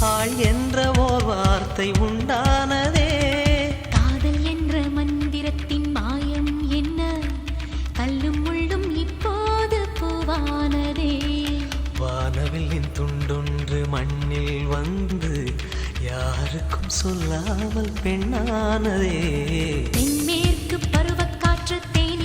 ஆள் என்ற ஓர் வார்த்தை உண்டானதே. காதல் என்ற மந்திரத்தின் மாயம் என்ன, கல்லும் முள்ளும் இப்போது பூவானதே. வானவில்லின் துண்டொன்று மண்ணில் வந்து யாருக்கும் சொல்லாமல் பெண்ணானதே. தென்மேற்கு பருவக்காற்று தேன்